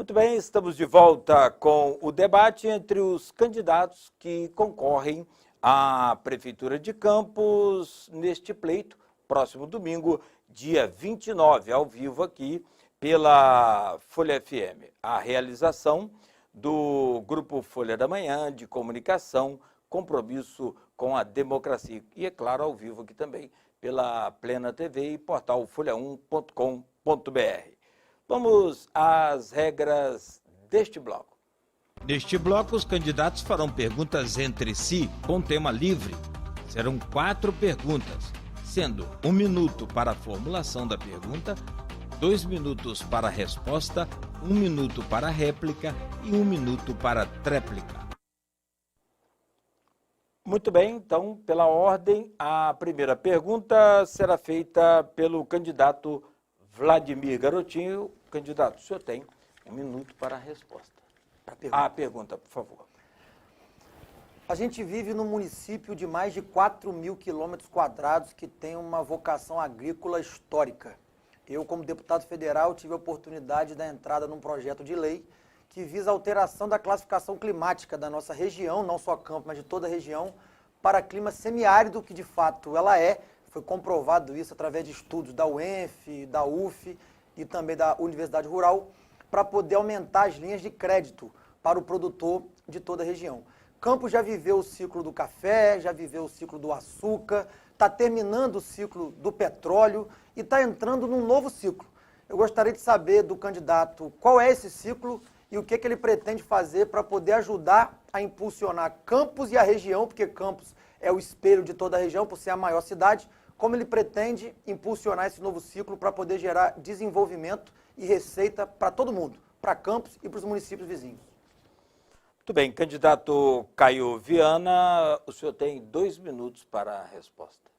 Muito bem, estamos de volta com o debate entre os candidatos que concorrem à Prefeitura de Campos neste pleito, próximo domingo, dia 29, ao vivo aqui pela Folha FM. A realização do Grupo Folha da Manhã de Comunicação, Compromisso com a Democracia. E, é claro, ao vivo aqui também pela Plena TV e portal folha1.com.br. Vamos às regras deste bloco. Neste bloco, os candidatos farão perguntas entre si com tema livre. Serão 4 perguntas, sendo 1 minuto para a formulação da pergunta, 2 minutos para a resposta, 1 minuto para a réplica e 1 minuto para a tréplica. Muito bem, então, pela ordem, a primeira pergunta será feita pelo candidato Vladimir Garotinho. Candidato, o senhor tem 1 minuto para a resposta. A pergunta, por favor. A gente vive num município de mais de 4.000 quilômetros quadrados que tem uma vocação agrícola histórica. Eu, como deputado federal, tive a oportunidade da entrada num projeto de lei que visa a alteração da classificação climática da nossa região, não só Campos, mas de toda a região, para clima semiárido, que de fato ela é. Foi comprovado isso através de estudos da UENF, da UF e também da Universidade Rural, para poder aumentar as linhas de crédito para o produtor de toda a região. Campos já viveu o ciclo do café, já viveu o ciclo do açúcar, está terminando o ciclo do petróleo e está entrando num novo ciclo. Eu gostaria de saber do candidato qual é esse ciclo e o que ele pretende fazer para poder ajudar a impulsionar Campos e a região, porque Campos é o espelho de toda a região, por ser a maior cidade. Como ele pretende impulsionar esse novo ciclo para poder gerar desenvolvimento e receita para todo mundo, para Campos e para os municípios vizinhos. Muito bem, candidato Caio Viana, o senhor tem 2 minutos para a resposta.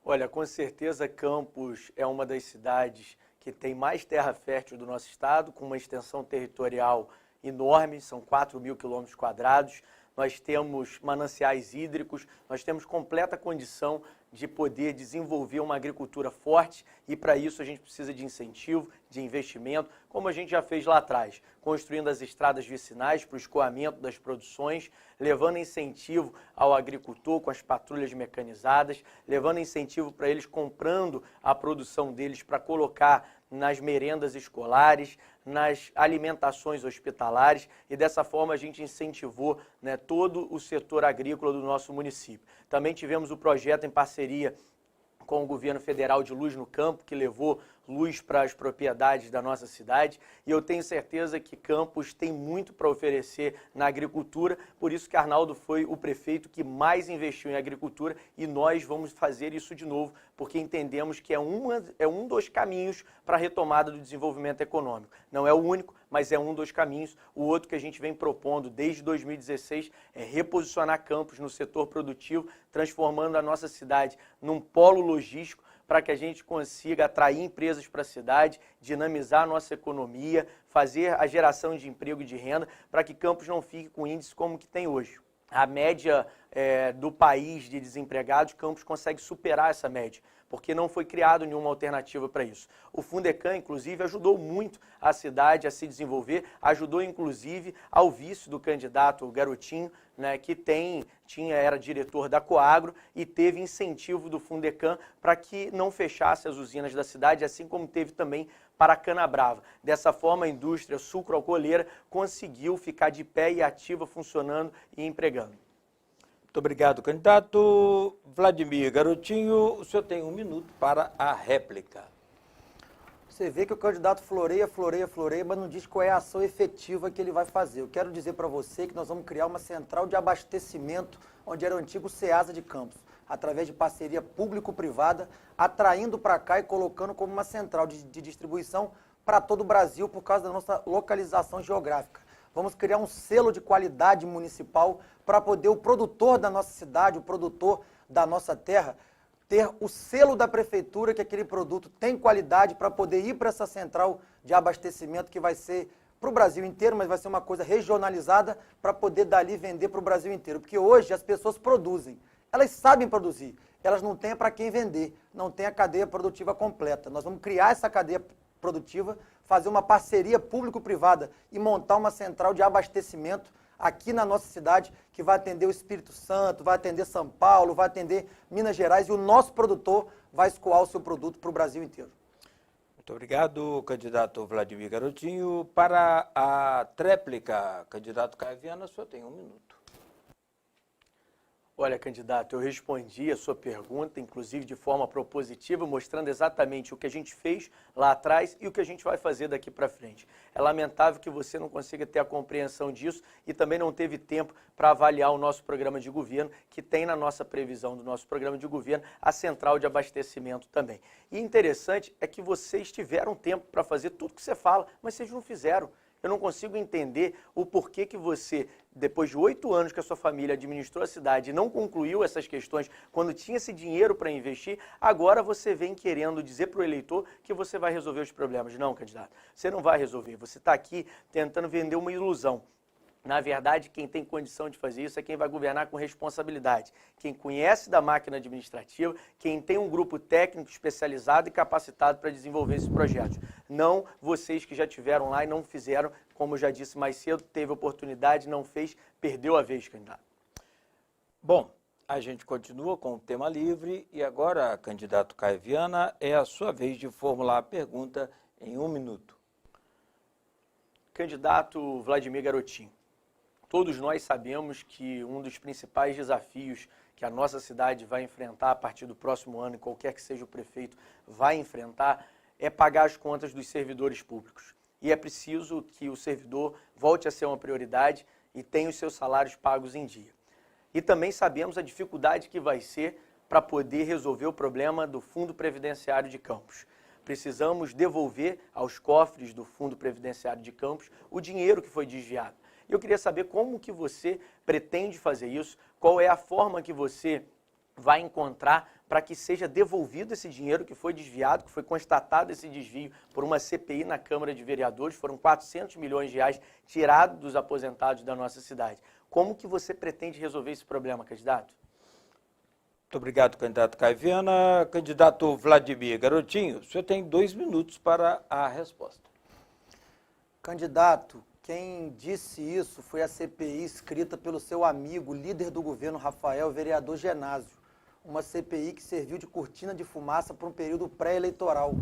Olha, com certeza Campos é uma das cidades que tem mais terra fértil do nosso estado, com uma extensão territorial enorme, são 4.000 quilômetros quadrados. Nós temos mananciais hídricos, nós temos completa condição de poder desenvolver uma agricultura forte e para isso a gente precisa de incentivo, de investimento, como a gente já fez lá atrás, construindo as estradas vicinais para o escoamento das produções, levando incentivo ao agricultor com as patrulhas mecanizadas, levando incentivo para eles comprando a produção deles para colocar nas merendas escolares, nas alimentações hospitalares e dessa forma a gente incentivou, né, todo o setor agrícola do nosso município. Também tivemos o projeto em parceria com o governo federal de Luz no Campo, que levou luz para as propriedades da nossa cidade, e eu tenho certeza que Campos tem muito para oferecer na agricultura, por isso que Arnaldo foi o prefeito que mais investiu em agricultura e nós vamos fazer isso de novo, porque entendemos que é um dos caminhos para a retomada do desenvolvimento econômico. Não é o único, mas é um dos caminhos. O outro que a gente vem propondo desde 2016 é reposicionar Campos no setor produtivo, transformando a nossa cidade num polo logístico, para que a gente consiga atrair empresas para a cidade, dinamizar a nossa economia, fazer a geração de emprego e de renda, para que Campos não fique com índice como que tem hoje. A média do país de desempregados, Campos consegue superar essa média, porque não foi criado nenhuma alternativa para isso. O Fundecam, inclusive, ajudou muito a cidade a se desenvolver, ajudou, inclusive, ao vice do candidato Garotinho, né, que era diretor da Coagro e teve incentivo do Fundecam para que não fechasse as usinas da cidade, assim como teve também para a Canabrava. Dessa forma, a indústria sucroalcooleira conseguiu ficar de pé e ativa, funcionando e empregando. Muito obrigado, candidato Vladimir Garotinho. O senhor tem 1 minuto para a réplica. Você vê que o candidato floreia, mas não diz qual é a ação efetiva que ele vai fazer. Eu quero dizer para você que nós vamos criar uma central de abastecimento, onde era o antigo Ceasa de Campos, através de parceria público-privada, atraindo para cá e colocando como uma central de distribuição para todo o Brasil por causa da nossa localização geográfica. Vamos criar um selo de qualidade municipal para poder o produtor da nossa cidade, o produtor da nossa terra, ter o selo da prefeitura que aquele produto tem qualidade para poder ir para essa central de abastecimento que vai ser para o Brasil inteiro, mas vai ser uma coisa regionalizada para poder dali vender para o Brasil inteiro. Porque hoje as pessoas produzem, elas sabem produzir, elas não têm para quem vender, não tem a cadeia produtiva completa. Nós vamos criar essa cadeia produtiva, fazer uma parceria público-privada e montar uma central de abastecimento aqui na nossa cidade, que vai atender o Espírito Santo, vai atender São Paulo, vai atender Minas Gerais, e o nosso produtor vai escoar o seu produto para o Brasil inteiro. Muito obrigado, candidato Vladimir Garotinho. Para a tréplica, candidato Caio Viana, o senhor tem 1 minuto. Olha, candidato, eu respondi a sua pergunta, inclusive de forma propositiva, mostrando exatamente o que a gente fez lá atrás e o que a gente vai fazer daqui para frente. É lamentável que você não consiga ter a compreensão disso e também não teve tempo para avaliar o nosso programa de governo, que tem na nossa previsão do nosso programa de governo a central de abastecimento também. E interessante é que vocês tiveram tempo para fazer tudo que você fala, mas vocês não fizeram. Eu não consigo entender o porquê que você, depois de 8 anos que a sua família administrou a cidade e não concluiu essas questões, quando tinha esse dinheiro para investir, agora você vem querendo dizer para o eleitor que você vai resolver os problemas. Não, candidato, você não vai resolver. Você está aqui tentando vender uma ilusão. Na verdade, quem tem condição de fazer isso é quem vai governar com responsabilidade. Quem conhece da máquina administrativa, quem tem um grupo técnico especializado e capacitado para desenvolver esses projetos. Não vocês que já tiveram lá e não fizeram, como eu já disse mais cedo, teve oportunidade, não fez, perdeu a vez, candidato. Bom, a gente continua com o tema livre e agora, candidato Caio Viana, é a sua vez de formular a pergunta em 1 minuto. Candidato Vladimir Garotinho. Todos nós sabemos que um dos principais desafios que a nossa cidade vai enfrentar a partir do próximo ano, e qualquer que seja o prefeito vai enfrentar, é pagar as contas dos servidores públicos. E é preciso que o servidor volte a ser uma prioridade e tenha os seus salários pagos em dia. E também sabemos a dificuldade que vai ser para poder resolver o problema do Fundo Previdenciário de Campos. Precisamos devolver aos cofres do Fundo Previdenciário de Campos o dinheiro que foi desviado. Eu queria saber como que você pretende fazer isso, qual é a forma que você vai encontrar para que seja devolvido esse dinheiro que foi desviado, que foi constatado esse desvio por uma CPI na Câmara de Vereadores, foram 400 milhões de reais tirados dos aposentados da nossa cidade. Como que você pretende resolver esse problema, candidato? Muito obrigado, candidato Caio Viana. Candidato Vladimir Garotinho, o senhor tem 2 minutos para a resposta. Candidato, quem disse isso foi a CPI escrita pelo seu amigo, líder do governo Rafael, vereador Genásio. Uma CPI que serviu de cortina de fumaça para um período pré-eleitoral.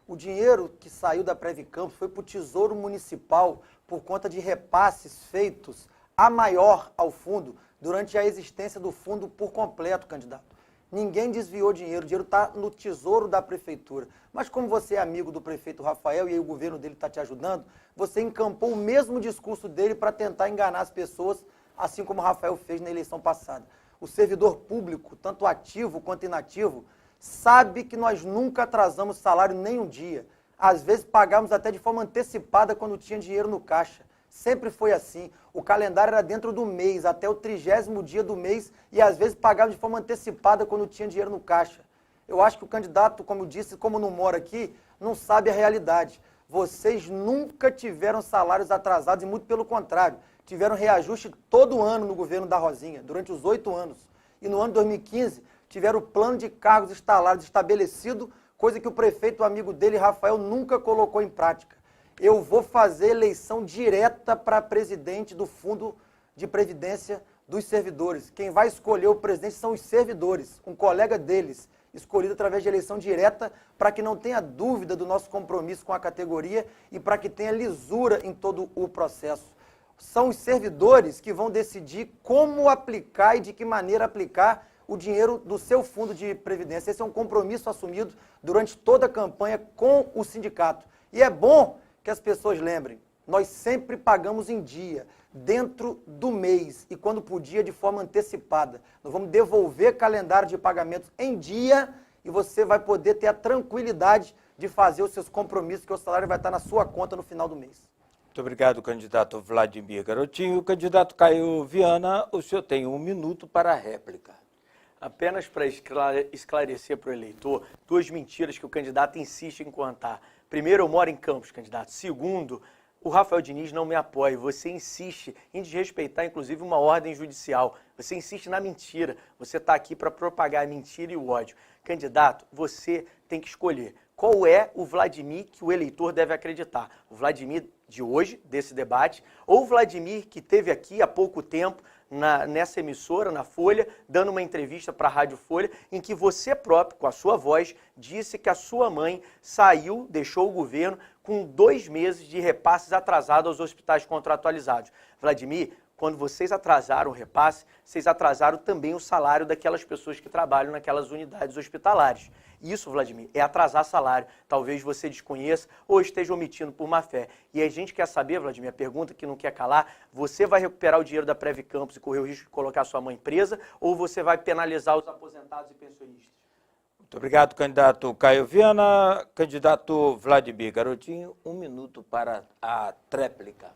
O dinheiro que saiu da Previcampos foi para o Tesouro Municipal por conta de repasses feitos a maior ao fundo durante a existência do fundo por completo, candidato. Ninguém desviou dinheiro, o dinheiro está no tesouro da prefeitura. Mas como você é amigo do prefeito Rafael e aí o governo dele está te ajudando, você encampou o mesmo discurso dele para tentar enganar as pessoas, assim como o Rafael fez na eleição passada. O servidor público, tanto ativo quanto inativo, sabe que nós nunca atrasamos salário nem um dia. Às vezes pagamos até de forma antecipada quando tinha dinheiro no caixa. Sempre foi assim. O calendário era dentro do mês, até o 30º dia do mês, e às vezes pagava de forma antecipada quando tinha dinheiro no caixa. Eu acho que o candidato, como disse, como não mora aqui, não sabe a realidade. Vocês nunca tiveram salários atrasados e muito pelo contrário, tiveram reajuste todo ano no governo da Rosinha, durante os 8 anos. E no ano de 2015, tiveram o plano de cargos instalados estabelecido, coisa que o prefeito, amigo dele, Rafael, nunca colocou em prática. Eu vou fazer eleição direta para presidente do Fundo de Previdência dos Servidores. Quem vai escolher o presidente são os servidores, um colega deles, escolhido através de eleição direta, para que não tenha dúvida do nosso compromisso com a categoria e para que tenha lisura em todo o processo. São os servidores que vão decidir como aplicar e de que maneira aplicar o dinheiro do seu fundo de previdência. Esse é um compromisso assumido durante toda a campanha com o sindicato. E é bom que as pessoas lembrem, nós sempre pagamos em dia, dentro do mês e quando podia de forma antecipada. Nós vamos devolver calendário de pagamentos em dia e você vai poder ter a tranquilidade de fazer os seus compromissos, que o salário vai estar na sua conta no final do mês. Muito obrigado, candidato Vladimir Garotinho. Candidato Caio Viana, o senhor tem 1 minuto para a réplica. Apenas para esclarecer para o eleitor 2 mentiras que o candidato insiste em contar. Primeiro, eu moro em Campos, candidato. Segundo, o Rafael Diniz não me apoia. Você insiste em desrespeitar, inclusive, uma ordem judicial. Você insiste na mentira. Você está aqui para propagar a mentira e o ódio. Candidato, você tem que escolher qual é o Vladimir que o eleitor deve acreditar. O Vladimir de hoje, desse debate, ou o Vladimir que esteve aqui há pouco tempo, nessa emissora, na Folha, dando uma entrevista para a Rádio Folha, em que você próprio, com a sua voz, disse que a sua mãe saiu, deixou o governo com 2 meses de repasses atrasados aos hospitais contratualizados. Vladimir, quando vocês atrasaram o repasse, vocês atrasaram também o salário daquelas pessoas que trabalham naquelas unidades hospitalares. Isso, Vladimir, é atrasar salário. Talvez você desconheça ou esteja omitindo por má fé. E a gente quer saber, Vladimir, a pergunta que não quer calar, você vai recuperar o dinheiro da Prev Campos e correr o risco de colocar sua mãe presa ou você vai penalizar os aposentados e pensionistas? Muito obrigado, candidato Caio Viana. Candidato Vladimir Garotinho, 1 minuto para a tréplica.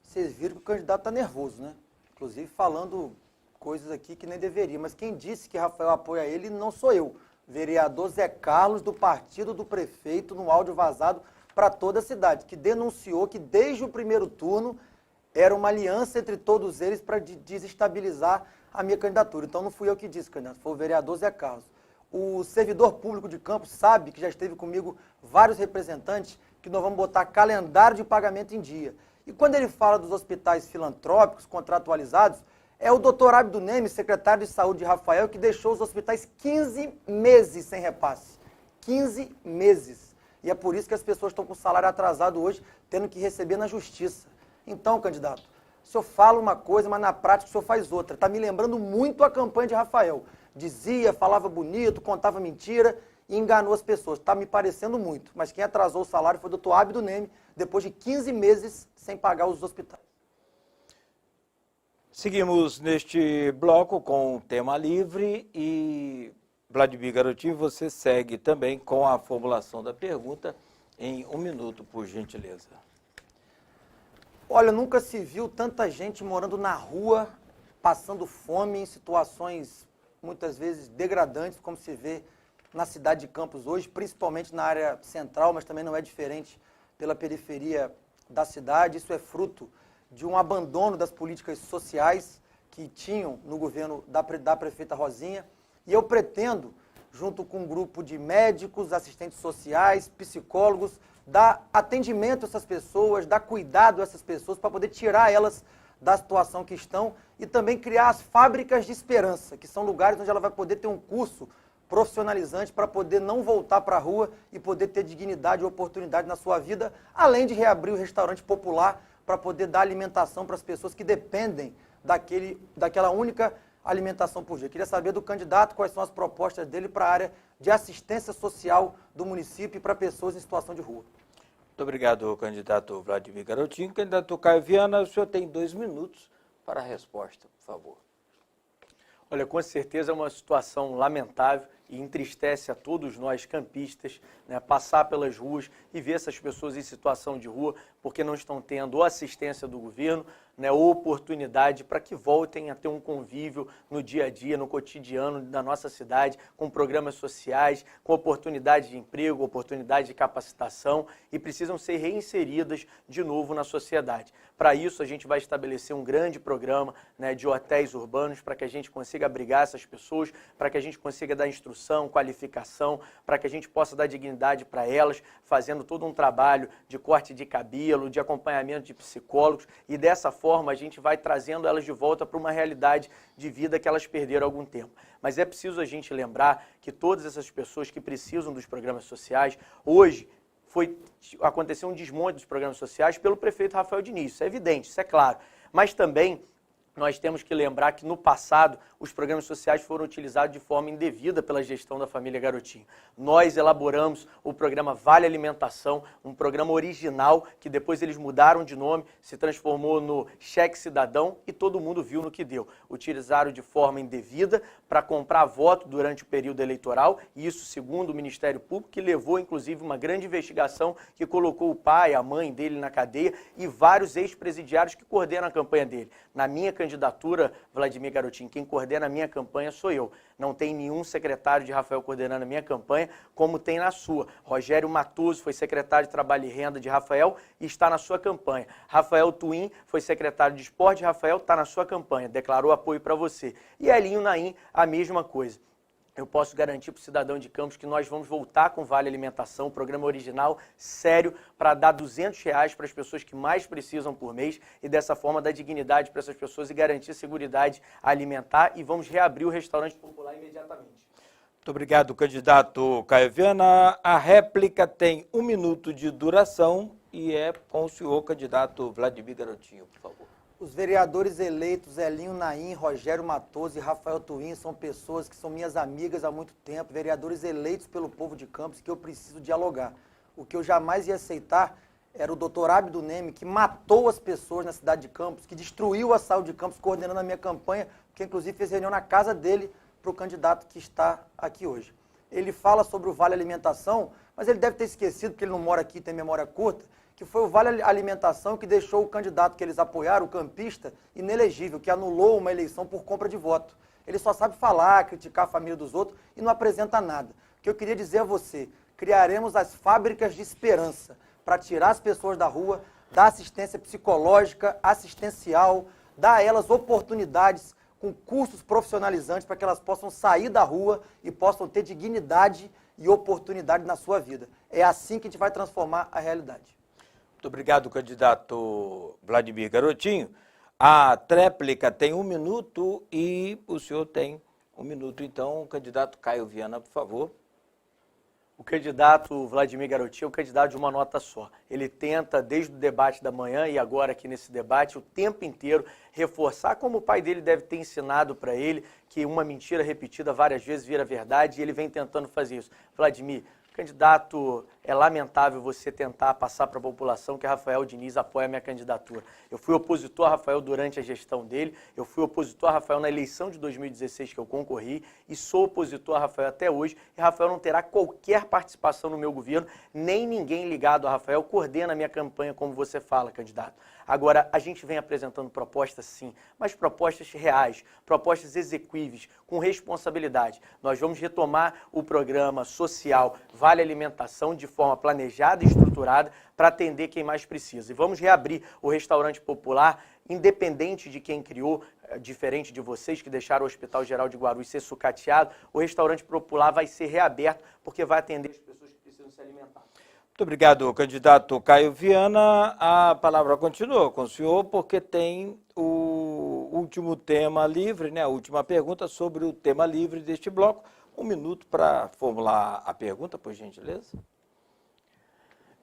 Vocês viram que o candidato está nervoso, né? Inclusive falando coisas aqui que nem deveria. Mas quem disse que Rafael apoia ele não sou eu. Vereador Zé Carlos, do partido do prefeito, no áudio vazado para toda a cidade, que denunciou que desde o primeiro turno era uma aliança entre todos eles para desestabilizar a minha candidatura. Então não fui eu que disse, candidato, foi o vereador Zé Carlos. O servidor público de Campos sabe que já esteve comigo vários representantes que nós vamos botar calendário de pagamento em dia. E quando ele fala dos hospitais filantrópicos contratualizados, é o doutor Abdo Nemes, secretário de saúde de Rafael, que deixou os hospitais 15 meses sem repasse. 15 meses. E é por isso que as pessoas estão com o salário atrasado hoje, tendo que receber na justiça. Então, candidato, o senhor fala uma coisa, mas na prática o senhor faz outra. Está me lembrando muito a campanha de Rafael. Dizia, falava bonito, contava mentira e enganou as pessoas. Está me parecendo muito. Mas quem atrasou o salário foi o doutor Abdo Nemes, depois de 15 meses sem pagar os hospitais. Seguimos neste bloco com o tema livre e, Vladimir Garotinho, você segue também com a formulação da pergunta em 1 minuto, por gentileza. Olha, nunca se viu tanta gente morando na rua, passando fome, em situações muitas vezes degradantes, como se vê na cidade de Campos hoje, principalmente na área central, mas também não é diferente pela periferia da cidade. Isso é fruto de um abandono das políticas sociais que tinham no governo da prefeita Rosinha. E eu pretendo, junto com um grupo de médicos, assistentes sociais, psicólogos, dar atendimento a essas pessoas, dar cuidado a essas pessoas para poder tirar elas da situação que estão e também criar as fábricas de esperança, que são lugares onde ela vai poder ter um curso profissionalizante para poder não voltar para a rua e poder ter dignidade e oportunidade na sua vida, além de reabrir o restaurante popular para poder dar alimentação para as pessoas que dependem daquela única alimentação por dia. Queria saber do candidato quais são as propostas dele para a área de assistência social do município e para pessoas em situação de rua. Muito obrigado, candidato Vladimir Garotinho. Candidato Caio Viana, o senhor tem 2 minutos para a resposta, por favor. Olha, com certeza é uma situação lamentável e entristece a todos nós campistas, né, passar pelas ruas e ver essas pessoas em situação de rua porque não estão tendo assistência do governo, né, ou oportunidade para que voltem a ter um convívio no dia a dia, no cotidiano da nossa cidade, com programas sociais, com oportunidade de emprego, oportunidade de capacitação e precisam ser reinseridas de novo na sociedade. Para isso, a gente vai estabelecer um grande programa, né, de hotéis urbanos para que a gente consiga abrigar essas pessoas, para que a gente consiga dar instrução, qualificação, para que a gente possa dar dignidade para elas, fazendo todo um trabalho de corte de cabelo, de acompanhamento de psicólogos e dessa forma a gente vai trazendo elas de volta para uma realidade de vida que elas perderam há algum tempo. Mas é preciso a gente lembrar que todas essas pessoas que precisam dos programas sociais, hoje aconteceu um desmonte dos programas sociais pelo prefeito Rafael Diniz, isso é evidente, isso é claro, mas também nós temos que lembrar que no passado os programas sociais foram utilizados de forma indevida pela gestão da família Garotinho. Nós elaboramos o programa Vale Alimentação, um programa original que depois eles mudaram de nome, se transformou no Cheque Cidadão e todo mundo viu no que deu. Utilizaram de forma indevida para comprar voto durante o período eleitoral, e isso segundo o Ministério Público, que levou inclusive uma grande investigação que colocou o pai, a mãe dele na cadeia e vários ex-presidiários que coordenam a campanha dele. Na minha candidatura, Vladimir Garotinho, quem coordena a minha campanha sou eu. Não tem nenhum secretário de Rafael coordenando a minha campanha, como tem na sua. Rogério Matoso foi secretário de Trabalho e Renda de Rafael e está na sua campanha. Rafael Twin foi secretário de Esporte de Rafael, está na sua campanha, declarou apoio para você. E Elinho Naim, a mesma coisa. eu posso garantir para o cidadão de Campos que nós vamos voltar com o Vale Alimentação, programa original, sério, para dar R$200 para as pessoas que mais precisam por mês e dessa forma dar dignidade para essas pessoas e garantir seguridade alimentar, e vamos reabrir o restaurante popular imediatamente. Muito obrigado, candidato Caio Viana. A réplica tem 1 minuto de duração e é com o senhor, candidato Vladimir Garotinho, por favor. Os vereadores eleitos Elinho Naim, Rogério Matoso e Rafael Twin são pessoas que são minhas amigas há muito tempo, vereadores eleitos pelo povo de Campos, que eu preciso dialogar. O que eu jamais ia aceitar era o doutor Abdo Neme, que matou as pessoas na cidade de Campos, que destruiu a saúde de Campos, coordenando a minha campanha, que inclusive fez reunião na casa dele para o candidato que está aqui hoje. Ele fala sobre o Vale Alimentação, mas ele deve ter esquecido, porque ele não mora aqui, tem memória curta, que foi o Vale Alimentação que deixou o candidato que eles apoiaram, o campista, inelegível, que anulou uma eleição por compra de voto. Ele só sabe falar, criticar a família dos outros e não apresenta nada. O que eu queria dizer a você, criaremos as fábricas de esperança para tirar as pessoas da rua, dar assistência psicológica, assistencial, dar a elas oportunidades com cursos profissionalizantes para que elas possam sair da rua e possam ter dignidade e oportunidade na sua vida. É assim que a gente vai transformar a realidade. Muito obrigado, candidato Vladimir Garotinho. A tréplica tem 1 minuto e o senhor tem 1 minuto. Então, candidato Caio Viana, por favor. O candidato Vladimir Garotinho é o candidato de uma nota só. Ele tenta, desde o debate da manhã e agora aqui nesse debate, o tempo inteiro, reforçar como o pai dele deve ter ensinado para ele que uma mentira repetida várias vezes vira verdade, e ele vem tentando fazer isso. Vladimir, candidato, é lamentável você tentar passar para a população que Rafael Diniz apoia a minha candidatura. Eu fui opositor a Rafael durante a gestão dele, eu fui opositor a Rafael na eleição de 2016 que eu concorri e sou opositor a Rafael até hoje, e Rafael não terá qualquer participação no meu governo, nem ninguém ligado a Rafael coordena a minha campanha, como você fala, candidato. Agora, a gente vem apresentando propostas sim, mas propostas reais, propostas execuíveis, com responsabilidade. Nós vamos retomar o programa social Vale Alimentação de forma planejada e estruturada para atender quem mais precisa. E vamos reabrir o restaurante popular, independente de quem criou, diferente de vocês que deixaram o Hospital Geral de Guarulhos ser sucateado, o restaurante popular vai ser reaberto porque vai atender as pessoas que precisam se alimentar. Muito obrigado, candidato Caio Viana. A palavra continua com o senhor, porque tem o último tema livre, né? A última pergunta sobre o tema livre deste bloco. 1 minuto para formular a pergunta, por gentileza.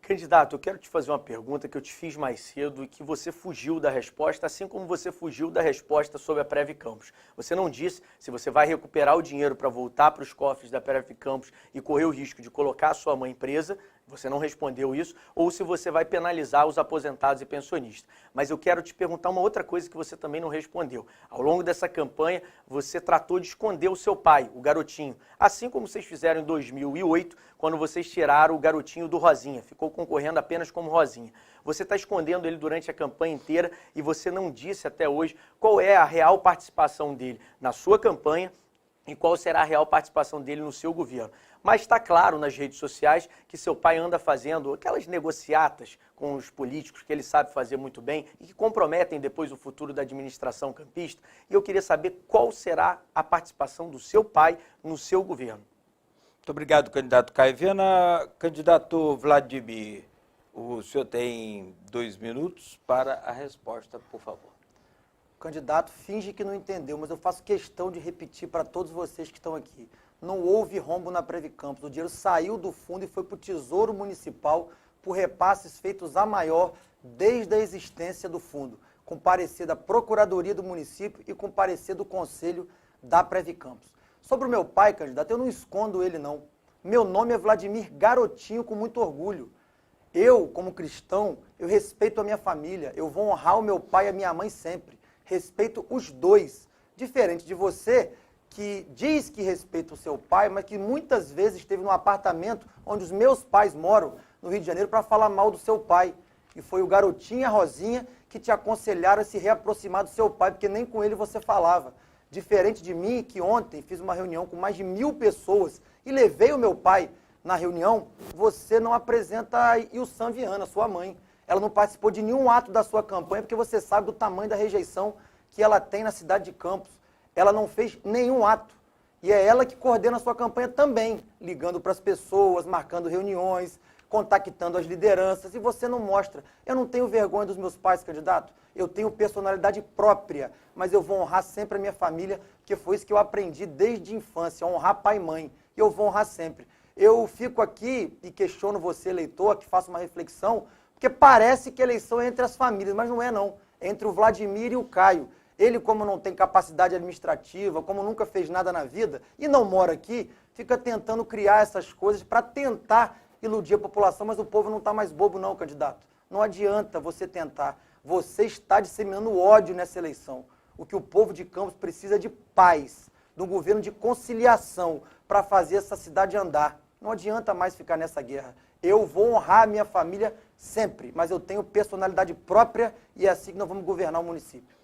Candidato, eu quero te fazer uma pergunta que eu te fiz mais cedo e que você fugiu da resposta, assim como você fugiu da resposta sobre a Prev Campos. Você não disse se você vai recuperar o dinheiro para voltar para os cofres da Prev Campos e correr o risco de colocar a sua mãe presa, você não respondeu isso, ou se você vai penalizar os aposentados e pensionistas. Mas eu quero te perguntar uma outra coisa que você também não respondeu. Ao longo dessa campanha, você tratou de esconder o seu pai, o Garotinho, assim como vocês fizeram em 2008, quando vocês tiraram o Garotinho do Rosinha, ficou concorrendo apenas como Rosinha. Você está escondendo ele durante a campanha inteira e você não disse até hoje qual é a real participação dele na sua campanha e qual será a real participação dele no seu governo. Mas está claro nas redes sociais que seu pai anda fazendo aquelas negociatas com os políticos que ele sabe fazer muito bem e que comprometem depois o futuro da administração campista. E eu queria saber qual será a participação do seu pai no seu governo. Muito obrigado, candidato Caio Viana. Candidato Vladimir, o senhor tem 2 minutos para a resposta, por favor. O candidato finge que não entendeu, mas eu faço questão de repetir para todos vocês que estão aqui. Não houve rombo na Prev Campos. O dinheiro saiu do fundo e foi para o Tesouro Municipal por repasses feitos a maior desde a existência do fundo, com parecer da Procuradoria do município e com parecer do Conselho da Prev Campos. Sobre o meu pai, candidato, eu não escondo ele, não. Meu nome é Vladimir Garotinho, com muito orgulho. Eu, como cristão, eu respeito a minha família. Eu vou honrar o meu pai e a minha mãe sempre. Respeito os dois. Diferente de você, que diz que respeita o seu pai, mas que muitas vezes esteve num apartamento onde os meus pais moram, no Rio de Janeiro, para falar mal do seu pai. E foi o Garotinho e a Rosinha que te aconselharam a se reaproximar do seu pai, porque nem com ele você falava. Diferente de mim, que ontem fiz uma reunião com mais de 1000 pessoas e levei o meu pai na reunião, você não apresenta a Ilsan Viana, sua mãe. Ela não participou de nenhum ato da sua campanha, porque você sabe do tamanho da rejeição que ela tem na cidade de Campos. Ela não fez nenhum ato. E é ela que coordena a sua campanha também, ligando para as pessoas, marcando reuniões, contactando as lideranças, e você não mostra. Eu não tenho vergonha dos meus pais, candidato. Eu tenho personalidade própria, mas eu vou honrar sempre a minha família, porque foi isso que eu aprendi desde a infância, honrar pai e mãe. E eu vou honrar sempre. Eu fico aqui e questiono você, eleitor, que faça uma reflexão, porque parece que a eleição é entre as famílias, mas não é não. É entre o Vladimir e o Caio. Ele, como não tem capacidade administrativa, como nunca fez nada na vida e não mora aqui, fica tentando criar essas coisas para tentar iludir a população, mas o povo não está mais bobo não, candidato. Não adianta você tentar. Você está disseminando ódio nessa eleição. O que o povo de Campos precisa é de paz, de um governo de conciliação para fazer essa cidade andar. Não adianta mais ficar nessa guerra. Eu vou honrar a minha família sempre, mas eu tenho personalidade própria e é assim que nós vamos governar o município.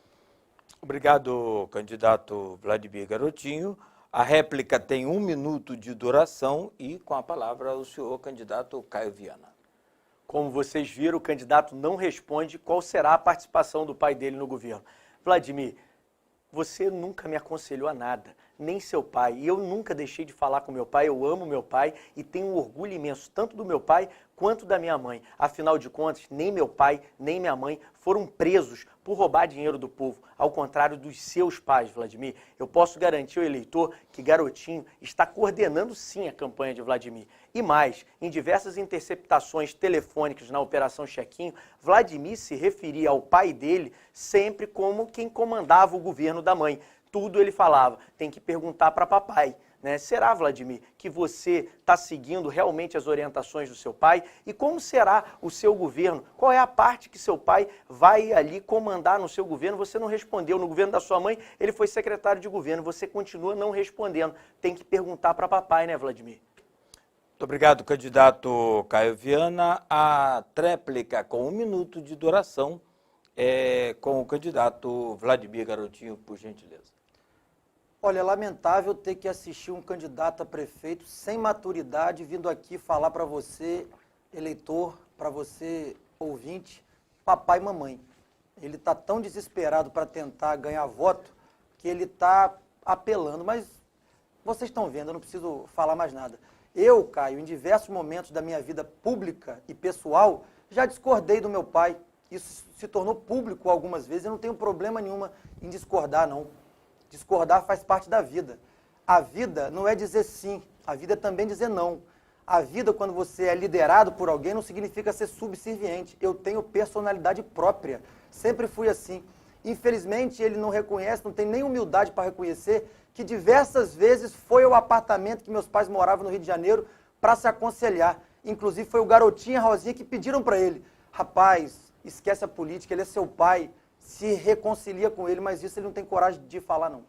Obrigado, candidato Vladimir Garotinho. A réplica tem 1 minuto de duração e com a palavra o senhor candidato Caio Viana. Como vocês viram, o candidato não responde qual será a participação do pai dele no governo. Vladimir, você nunca me aconselhou a nada, nem seu pai. E eu nunca deixei de falar com meu pai, eu amo meu pai e tenho um orgulho imenso, tanto do meu pai quanto da minha mãe. Afinal de contas, nem meu pai, nem minha mãe foram presos por roubar dinheiro do povo, ao contrário dos seus pais, Vladimir. Eu posso garantir ao eleitor que Garotinho está coordenando sim a campanha de Vladimir. E mais, em diversas interceptações telefônicas na Operação Chequinho, Vladimir se referia ao pai dele sempre como quem comandava o governo da mãe. Tudo ele falava, tem que perguntar para papai. Né? Será, Vladimir, que você está seguindo realmente as orientações do seu pai? E como será o seu governo? Qual é a parte que seu pai vai ali comandar no seu governo? Você não respondeu. No governo da sua mãe, ele foi secretário de governo. Você continua não respondendo. Tem que perguntar para papai, né, Vladimir? Muito obrigado, candidato Caio Viana. A tréplica com 1 minuto de duração é com o candidato Vladimir Garotinho, por gentileza. Olha, é lamentável ter que assistir um candidato a prefeito sem maturidade vindo aqui falar para você, eleitor, para você, ouvinte, papai e mamãe. Ele está tão desesperado para tentar ganhar voto que ele está apelando, mas vocês estão vendo, eu não preciso falar mais nada. Eu, Caio, em diversos momentos da minha vida pública e pessoal, já discordei do meu pai. Isso se tornou público algumas vezes, eu não tenho problema nenhuma em discordar, não. Discordar faz parte da vida. A vida não é dizer sim, a vida é também dizer não. A vida, quando você é liderado por alguém, não significa ser subserviente. Eu tenho personalidade própria, sempre fui assim. Infelizmente, ele não reconhece, não tem nem humildade para reconhecer que diversas vezes foi ao apartamento que meus pais moravam no Rio de Janeiro para se aconselhar. Inclusive, foi o Garotinho e a Rosinha que pediram para ele: rapaz, esquece a política, ele é seu pai, se reconcilia com ele, mas isso ele não tem coragem de falar, não.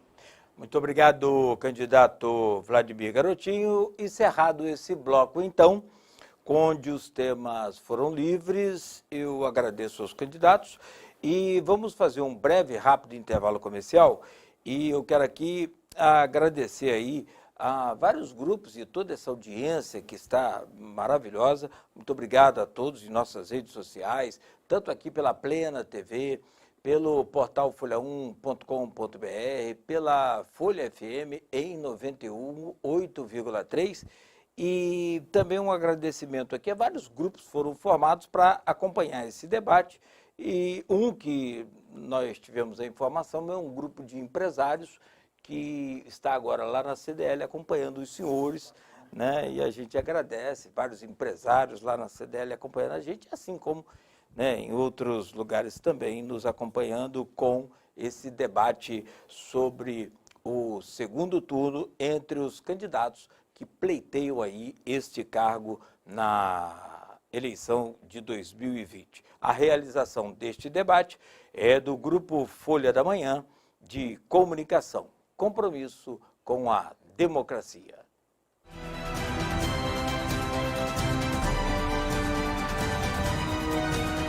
Muito obrigado, candidato Vladimir Garotinho. Encerrado esse bloco, então, onde os temas foram livres, eu agradeço aos candidatos e vamos fazer um breve, rápido intervalo comercial. E eu quero aqui agradecer aí a vários grupos e toda essa audiência que está maravilhosa. Muito obrigado a todos em nossas redes sociais, tanto aqui pela Plena TV, pelo portal folha1.com.br, pela Folha FM em 91,8,3 e também um agradecimento aqui a vários grupos que foram formados para acompanhar esse debate e um que nós tivemos a informação é um grupo de empresários que está agora lá na CDL acompanhando os senhores, né? E a gente agradece vários empresários lá na CDL acompanhando a gente, assim como em outros lugares também, nos acompanhando com esse debate sobre o segundo turno entre os candidatos que pleiteiam aí este cargo na eleição de 2020. A realização deste debate é do Grupo Folha da Manhã de Comunicação, compromisso com a democracia.